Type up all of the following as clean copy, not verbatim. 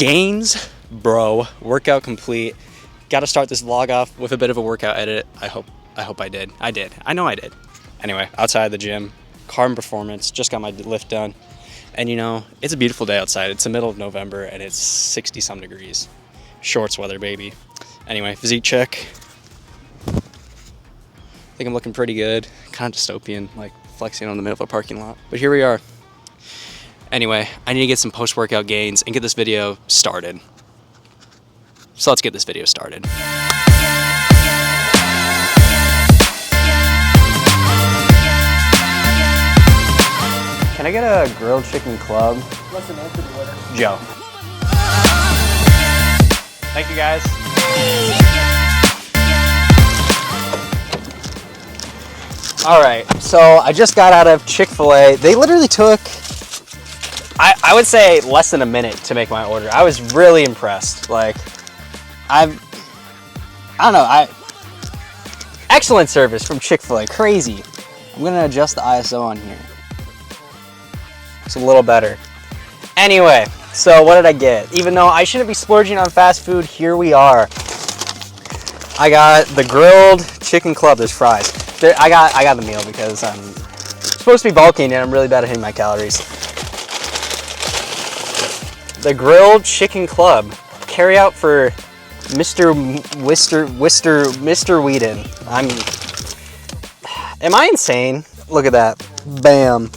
Gains, bro. Workout complete. Got to start this vlog off with a bit of a workout edit. I hope I did. I did. I know I did. Anyway, outside the gym, carbon performance. Just got my lift done, and you know it's a beautiful day outside. It's the middle of November and it's 60-some degrees. Shorts weather, baby. Anyway, physique check. I think I'm looking pretty good. Kind of dystopian, like flexing on the middle of a parking lot. But here we are. Anyway, I need to get some post-workout gains and get this video started. So let's get this video started. Can I get a grilled chicken club? What's the name for the order? Joe. Thank you, guys. All right, so I just got out of Chick-fil-A. They literally took, I would say, less than a minute to make my order. I was really impressed. Like, I don't know, excellent service from Chick-fil-A, crazy. I'm gonna adjust the ISO on here. It's a little better. Anyway, so what did I get? Even though I shouldn't be splurging on fast food, here we are. I got the grilled chicken club. There's fries. I got the meal because I'm supposed to be bulking and I'm really bad at hitting my calories. The grilled chicken club. Carry out for Mr. Whedon. Am I insane? Look at that. Bam.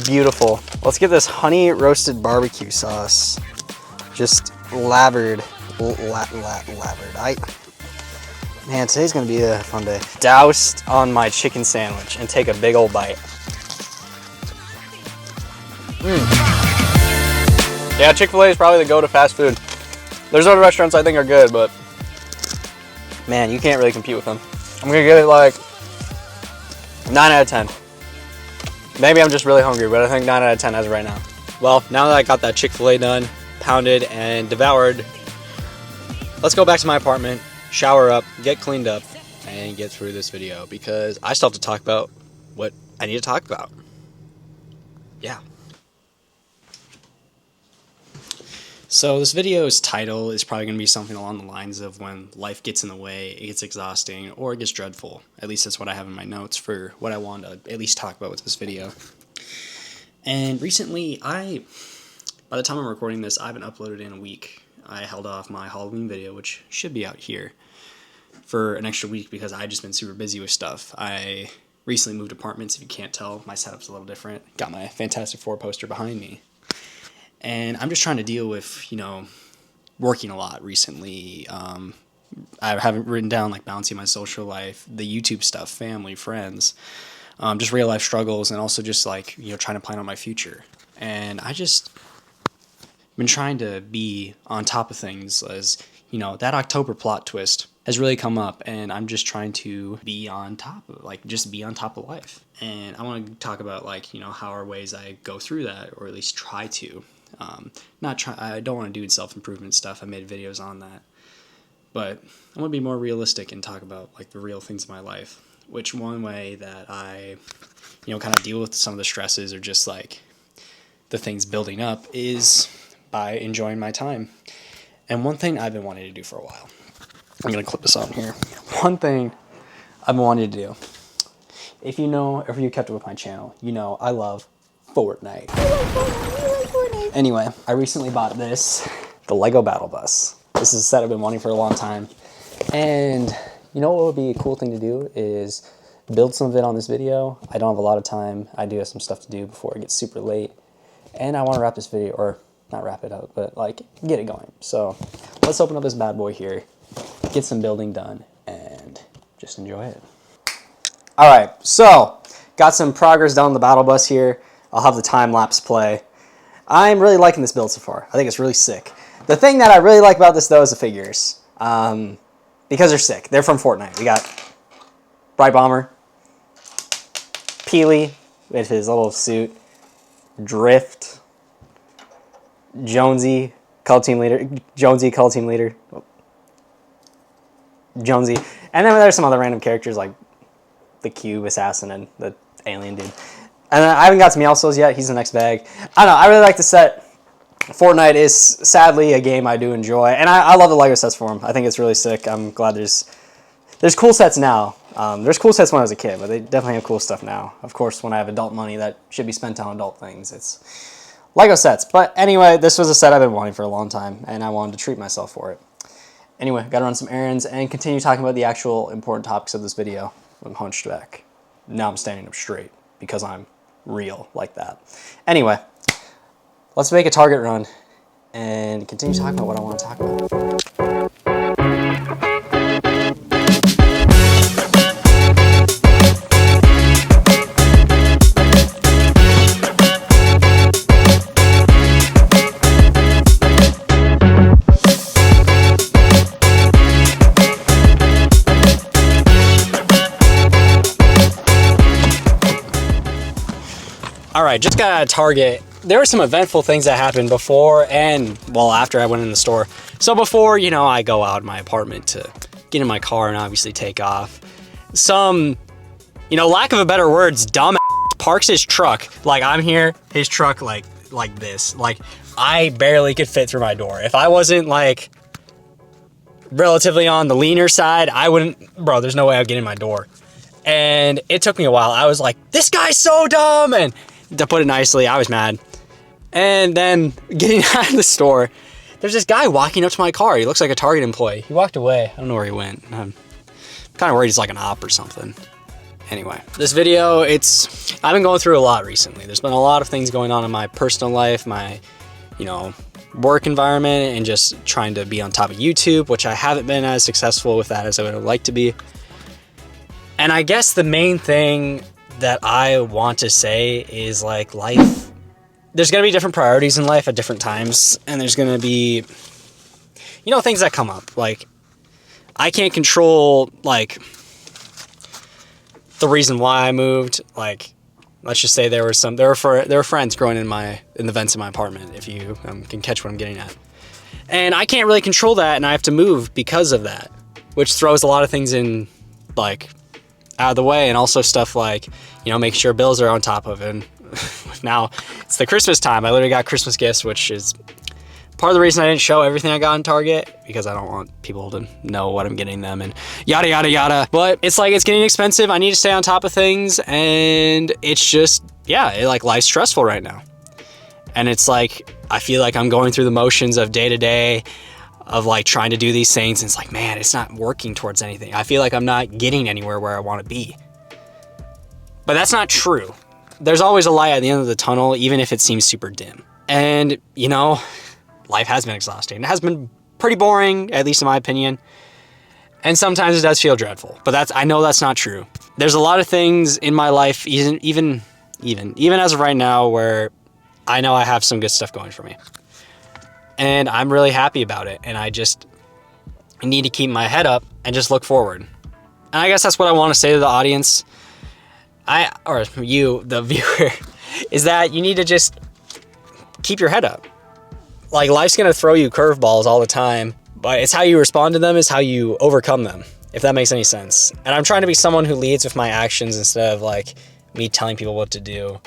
Beautiful. Let's get this honey roasted barbecue sauce. Just lathered. Man, today's gonna be a fun day. Doused on my chicken sandwich and take a big old bite. Yeah, Chick-fil-A is probably the go-to fast food. There's other restaurants I think are good, but man, you can't really compete with them. I'm gonna give it like 9 out of 10. Maybe I'm just really hungry, but I think 9 out of 10 as of right now. Well, now that I got that Chick-fil-A done, pounded and devoured, let's go back to my apartment, shower up, get cleaned up, and get through this video because I still have to talk about what I need to talk about. Yeah. So this video's title is probably going to be something along the lines of when life gets in the way, it gets exhausting, or it gets dreadful. At least that's what I have in my notes for what I want to at least talk about with this video. And recently, by the time I'm recording this, I haven't uploaded in a week. I held off my Halloween video, which should be out here, for an extra week because I've just been super busy with stuff. I recently moved apartments. If you can't tell, my setup's a little different. Got my Fantastic Four poster behind me. And I'm just trying to deal with, you know, working a lot recently. I haven't written down, like, balancing my social life, the YouTube stuff, family, friends, just real life struggles, and also just, like, you know, trying to plan out my future. And I just been trying to be on top of things as, you know, that October plot twist has really come up, and I'm just trying to be on top of, like, just be on top of life. And I want to talk about, like, you know, how are ways I go through that, or at least try to. I don't want to do self-improvement stuff. I made videos on that. But I want to be more realistic and talk about, like, the real things in my life. Which one way that I, you know, kind of deal with some of the stresses or just, like, the things building up is by enjoying my time. And one thing I've been wanting to do for a while. I'm going to clip this on here. One thing I've been wanting to do. If you know, if you kept up with my channel, you know I love Fortnite. Anyway, I recently bought this, the Lego Battle Bus. This is a set I've been wanting for a long time. And you know what would be a cool thing to do is build some of it on this video. I don't have a lot of time. I do have some stuff to do before it gets super late. And I want to wrap this video, or not wrap it up, but like get it going. So let's open up this bad boy here, get some building done, and just enjoy it. All right, so got some progress done on the Battle Bus here. I'll have the time lapse play. I'm really liking this build so far. I think it's really sick. The thing that I really like about this though is the figures, because they're sick. They're from Fortnite. We got Bright Bomber, Peely with his little suit, Drift, Jonesy, Cult Team Leader, Jonesy, and then there's some other random characters like the Cube Assassin and the Alien dude. And I haven't got to Meowscles yet. He's the next bag. I don't know. I really like the set. Fortnite is sadly a game I do enjoy, and I love the Lego sets for them. I think it's really sick. I'm glad there's cool sets now. There's cool sets when I was a kid, but they definitely have cool stuff now. Of course, when I have adult money that should be spent on adult things, it's Lego sets. But anyway, this was a set I've been wanting for a long time, and I wanted to treat myself for it. Anyway, got to run some errands and continue talking about the actual important topics of this video. I'm hunched back. Now I'm standing up straight because I'm real like that. Anyway, let's make a target run and continue talking about what I want to talk about. All right, just got out of Target. There were some eventful things that happened before and, well, after I went in the store. So before, you know, I go out of my apartment to get in my car and obviously take off. Some, you know, lack of a better words, dumb parks his truck. Like, I'm here, his truck like this. Like, I barely could fit through my door. If I wasn't, like, relatively on the leaner side, I wouldn't, bro, there's no way I'd get in my door. And it took me a while. I was like, this guy's so dumb, and to put it nicely, I was mad. And then getting out of the store, there's this guy walking up to my car. He looks like a Target employee. He walked away. I don't know where he went. I'm kind of worried he's like an op or something. Anyway, this video, I've been going through a lot recently. There's been a lot of things going on in my personal life, my, you know, work environment, and just trying to be on top of YouTube, which I haven't been as successful with that as I would have liked to be. And I guess the main thing that I want to say is, like, life, there's going to be different priorities in life at different times, and there's going to be, you know, things that come up. Like, I can't control, like, the reason why I moved. Like, let's just say there were friends growing in the vents in my apartment, if you can catch what I'm getting at. And I can't really control that, and I have to move because of that, which throws a lot of things in, like, out of the way, and also stuff like, you know, make sure bills are on top of it. And now it's the Christmas time. I literally got Christmas gifts, which is part of the reason I didn't show everything I got in Target, because I don't want people to know what I'm getting them and yada yada yada. But it's like, it's getting expensive. I need to stay on top of things, and it's just, yeah, like, life's stressful right now. And it's like, I feel like I'm going through the motions of day to day of, like, trying to do these things, and it's like, man, it's not working towards anything. I feel like I'm not getting anywhere where I want to be. But that's not true. There's always a light at the end of the tunnel, even if it seems super dim. And, you know, life has been exhausting. It has been pretty boring, at least in my opinion. And sometimes it does feel dreadful. But I know that's not true. There's a lot of things in my life, even as of right now, where I know I have some good stuff going for me. And I'm really happy about it. And I need to keep my head up and just look forward. And I guess that's what I want to say to the audience. Or you, the viewer, is that you need to just keep your head up. Like, life's going to throw you curveballs all the time, but it's how you respond to them is how you overcome them, if that makes any sense. And I'm trying to be someone who leads with my actions instead of, like, me telling people what to do.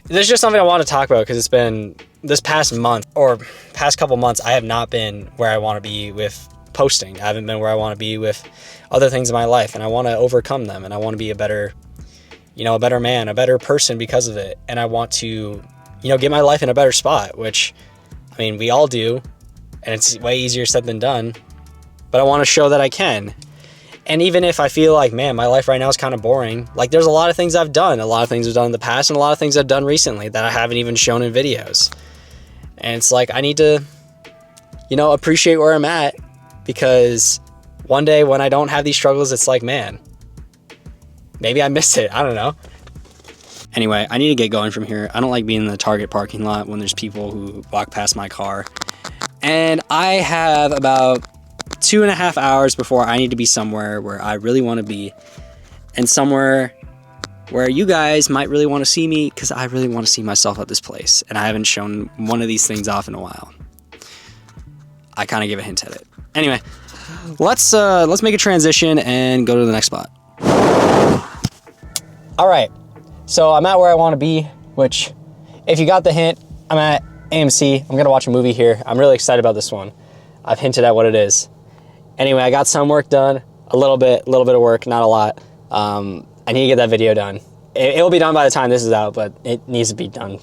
There's just something I want to talk about, because it's been this past month, or past couple months, I have not been where I want to be with posting. I haven't been where I want to be with other things in my life, and I want to overcome them, and I want to be a better man, a better person because of it. And I want to, you know, get my life in a better spot, which, I mean, we all do, and it's way easier said than done, but I want to show that I can. And even if I feel like, man, my life right now is kind of boring, like there's a lot of things I've done, in the past, and a lot of things I've done recently that I haven't even shown in videos. And it's like, I need to, you know, appreciate where I'm at, because one day when I don't have these struggles, it's like, man, maybe I missed it. I don't know. Anyway, I need to get going from here. I don't like being in the Target parking lot when there's people who walk past my car. And I have about 2.5 hours before I need to be somewhere where I really want to be, and somewhere where you guys might really want to see me, because I really want to see myself at this place, and I haven't shown one of these things off in a while. I kind of give a hint at it. Anyway, let's make a transition and go to the next spot. All right, so I'm at where I want to be, which, if you got the hint, I'm at AMC. I'm gonna watch a movie here. I'm really excited about this one. I've hinted at what it is. Anyway, I got some work done, a little bit of work, not a lot. I need to get that video done. It will be done by the time this is out, but it needs to be done.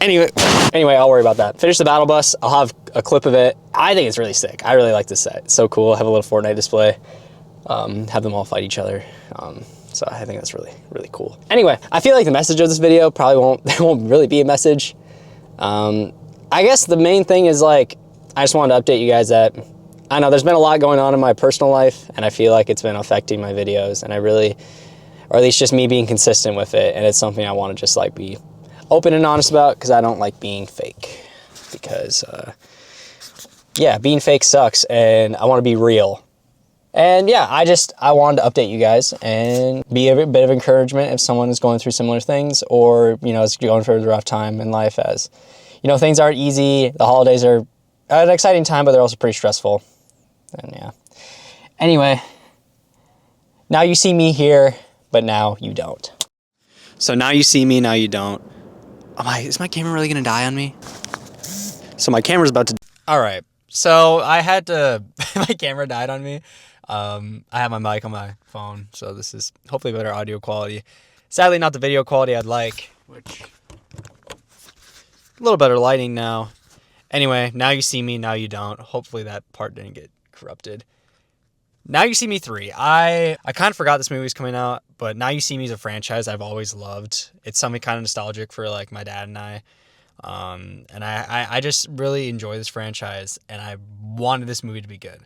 Anyway, I'll worry about that. Finish the battle bus. I'll have a clip of it. I think it's really sick. I really like this set. It's so cool. Have a little Fortnite display. Have them all fight each other. So I think that's really, really cool. Anyway, I feel like the message of this video probably won't really be a message. I guess the main thing is, like, I just wanted to update you guys that, I know there's been a lot going on in my personal life, and I feel like it's been affecting my videos, and I really, or at least just me being consistent with it, and it's something I want to just, like, be open and honest about, because I don't like being fake, because, yeah, being fake sucks, and I want to be real. And yeah, I wanted to update you guys and be a bit of encouragement if someone is going through similar things, or, you know, is going through a rough time in life, as, you know, things aren't easy. The holidays are an exciting time, but they're also pretty stressful. And yeah. Anyway, now you see me here, but now you don't. So now you see me, now you don't. Is my camera really gonna die on me? So my camera's about to... All right, so I had to... my camera died on me. I have my mic on my phone, so this is hopefully better audio quality. Sadly, not the video quality I'd like, which... a little better lighting now. Anyway, now you see me, now you don't. Hopefully that part didn't get corrupted. Now You See Me 3. I kind of forgot this movie was coming out, but Now You See Me is a franchise I've always loved. It's something kind of nostalgic for, like, my dad and I. And I just really enjoy this franchise, and I wanted this movie to be good.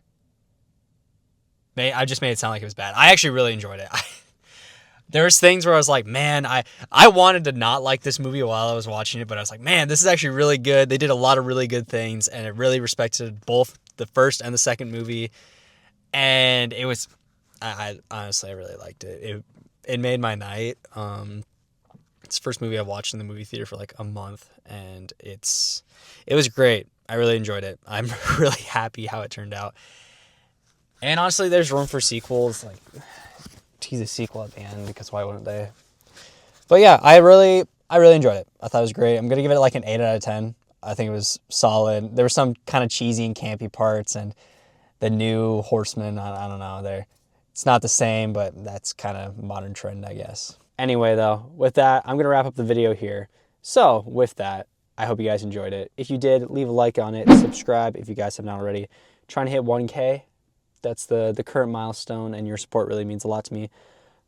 I just made it sound like it was bad. I actually really enjoyed it. There was things where I was like, man, I wanted to not like this movie while I was watching it, but I was like, man, this is actually really good. They did a lot of really good things, and it really respected both the first and the second movie. And it was, I honestly, I really liked it. It made my night. It's the first movie I've watched in the movie theater for like a month, and it was great. I really enjoyed it. I'm really happy how it turned out. And honestly, there's room for sequels. Like, tease a sequel at the end, because why wouldn't they? But yeah, I really enjoyed it. I thought it was great. I'm gonna give it like an 8 out of 10. I think it was solid. There were some kind of cheesy and campy parts, and the new Horseman, I don't know, it's not the same, but that's kind of modern trend, I guess. Anyway, though, with that, I'm gonna wrap up the video here. So with that, I hope you guys enjoyed it. If you did, leave a like on it, subscribe if you guys have not already. Trying to hit 1K. That's the current milestone, and your support really means a lot to me.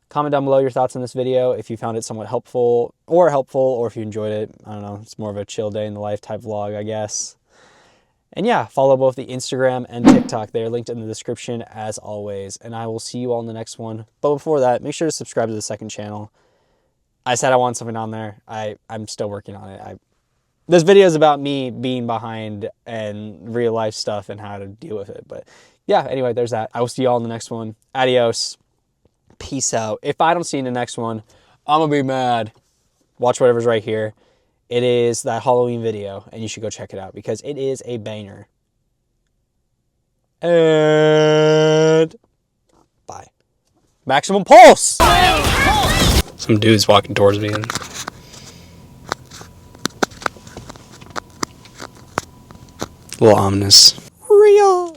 Comment down below your thoughts on this video, if you found it somewhat helpful, or if you enjoyed it. I don't know, it's more of a chill day in the life type vlog, I guess. And yeah, follow both the Instagram and TikTok. They're linked in the description as always. And I will see you all in the next one. But before that, make sure to subscribe to the second channel. I said I want something on there. I'm still working on it. This video is about me being behind and real life stuff and how to deal with it. But yeah, anyway, there's that. I will see you all in the next one. Adios. Peace out. If I don't see you in the next one, I'm going to be mad. Watch whatever's right here. It is that Halloween video, and you should go check it out because it is a banger. And bye. Maximum pulse! Some dude's walking towards me. And a little ominous. Real.